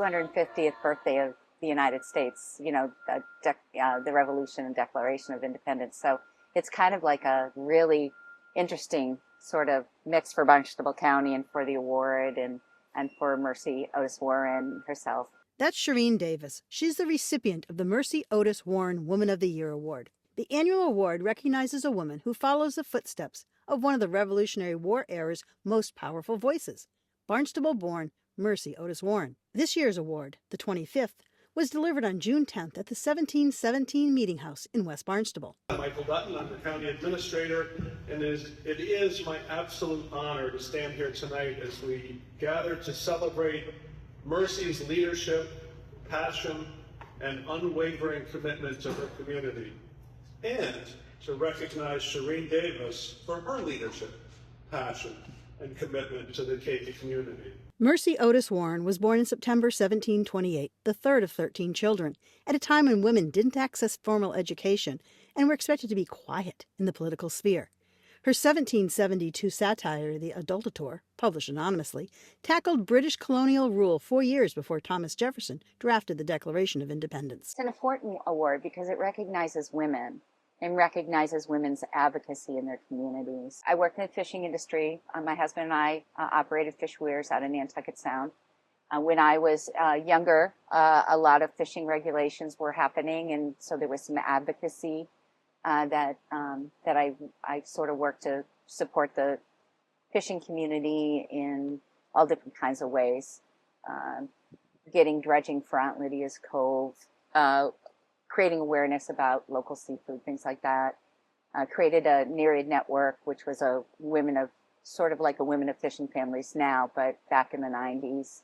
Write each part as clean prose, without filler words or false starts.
250th birthday of the United States, you know, the Revolution and Declaration of Independence. So it's kind of like a really interesting sort of mix for Barnstable County and for the award and for Mercy Otis Warren herself. That's Shareen Davis. She's the recipient of the Mercy Otis Warren Woman of the Year Award. The annual award recognizes a woman who follows the footsteps of one of the Revolutionary War era's most powerful voices, Barnstable-born Mercy Otis Warren. This year's award, the 25th, was delivered on June 10th at the 1717 Meeting House in West Barnstable. I'm Michael Dutton, I'm the County Administrator, and it is my absolute honor to stand here tonight as we gather to celebrate Mercy's leadership, passion, and unwavering commitment to her community, and to recognize Shareen Davis for her leadership, passion, and commitment to the Cape community. Mercy Otis Warren was born in September 1728, the third of 13 children, at a time when women didn't access formal education and were expected to be quiet in the political sphere. Her 1772 satire, The Adulterator, published anonymously, tackled British colonial rule 4 years before Thomas Jefferson drafted the Declaration of Independence. It's an important award because it recognizes women and recognizes women's advocacy in their communities. I worked in the fishing industry. My husband and I operated fish weirs out of Nantucket Sound. When I was younger, a lot of fishing regulations were happening, and so there was some advocacy that I sort of worked to support the fishing community in all different kinds of ways. Getting dredging for Aunt Lydia's Cove, creating awareness about local seafood, things like that. Created a Nereid network, which was a women of, sort of like a Women of Fishing Families now, but back in the 90s.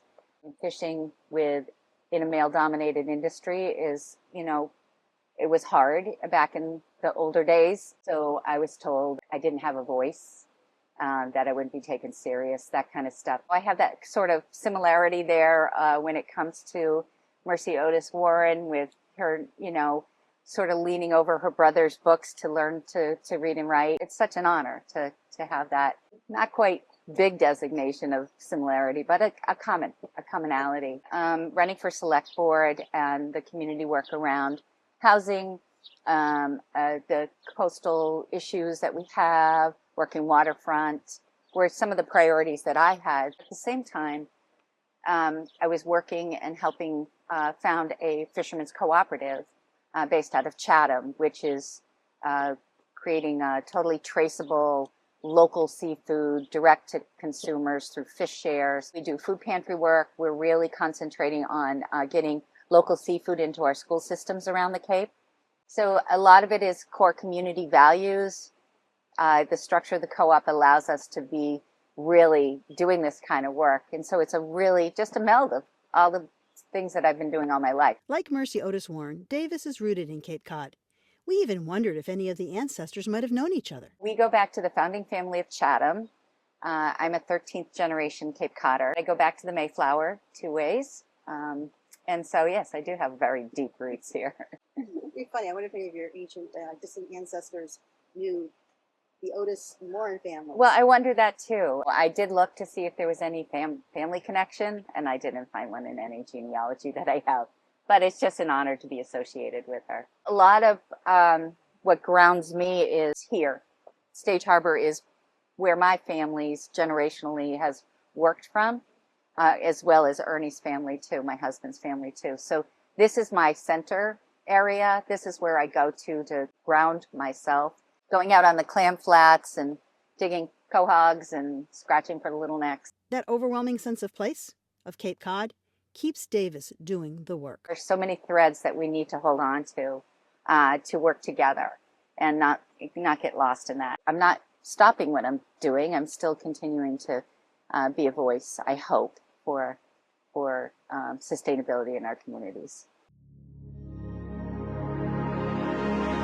Fishing in a male-dominated industry is, you know, it was hard back in the older days. So I was told I didn't have a voice, that I wouldn't be taken serious, that kind of stuff. I have that sort of similarity there when it comes to Mercy Otis Warren, with her, you know, sort of leaning over her brother's books to learn to read and write. It's such an honor to have that, not quite big designation of similarity, but a commonality. Running for select board and the community work around housing, the coastal issues that we have, working waterfront, were some of the priorities that I had. At the same time, I was working and helping found a fishermen's cooperative based out of Chatham, which is creating a totally traceable local seafood direct to consumers through fish shares. We do food pantry work. We're really concentrating on getting local seafood into our school systems around the Cape. So a lot of it is core community values. The structure of the co-op allows us to be really doing this kind of work. And so it's a really just a meld of all the things that I've been doing all my life. Like Mercy Otis Warren, Davis is rooted in Cape Cod. We even wondered if any of the ancestors might have known each other. We go back to the founding family of Chatham. I'm a 13th generation Cape Codder. I go back to the Mayflower 2 ways. And so, yes, I do have very deep roots here. It'd be funny. I wonder if any of your ancient distant ancestors knew the Otis Warren family. Well, I wonder that too. I did look to see if there was any family connection, and I didn't find one in any genealogy that I have. But it's just an honor to be associated with her. A lot of what grounds me is here. Stage Harbor is where my family's generationally has worked from, as well as Ernie's family too, my husband's family too. So this is my center area. This is where I go to ground myself. Going out on the clam flats and digging quahogs and scratching for the little necks. That overwhelming sense of place, of Cape Cod, keeps Davis doing the work. There's so many threads that we need to hold on to work together and not get lost in that. I'm not stopping what I'm doing. I'm still continuing to be a voice, I hope, for sustainability in our communities.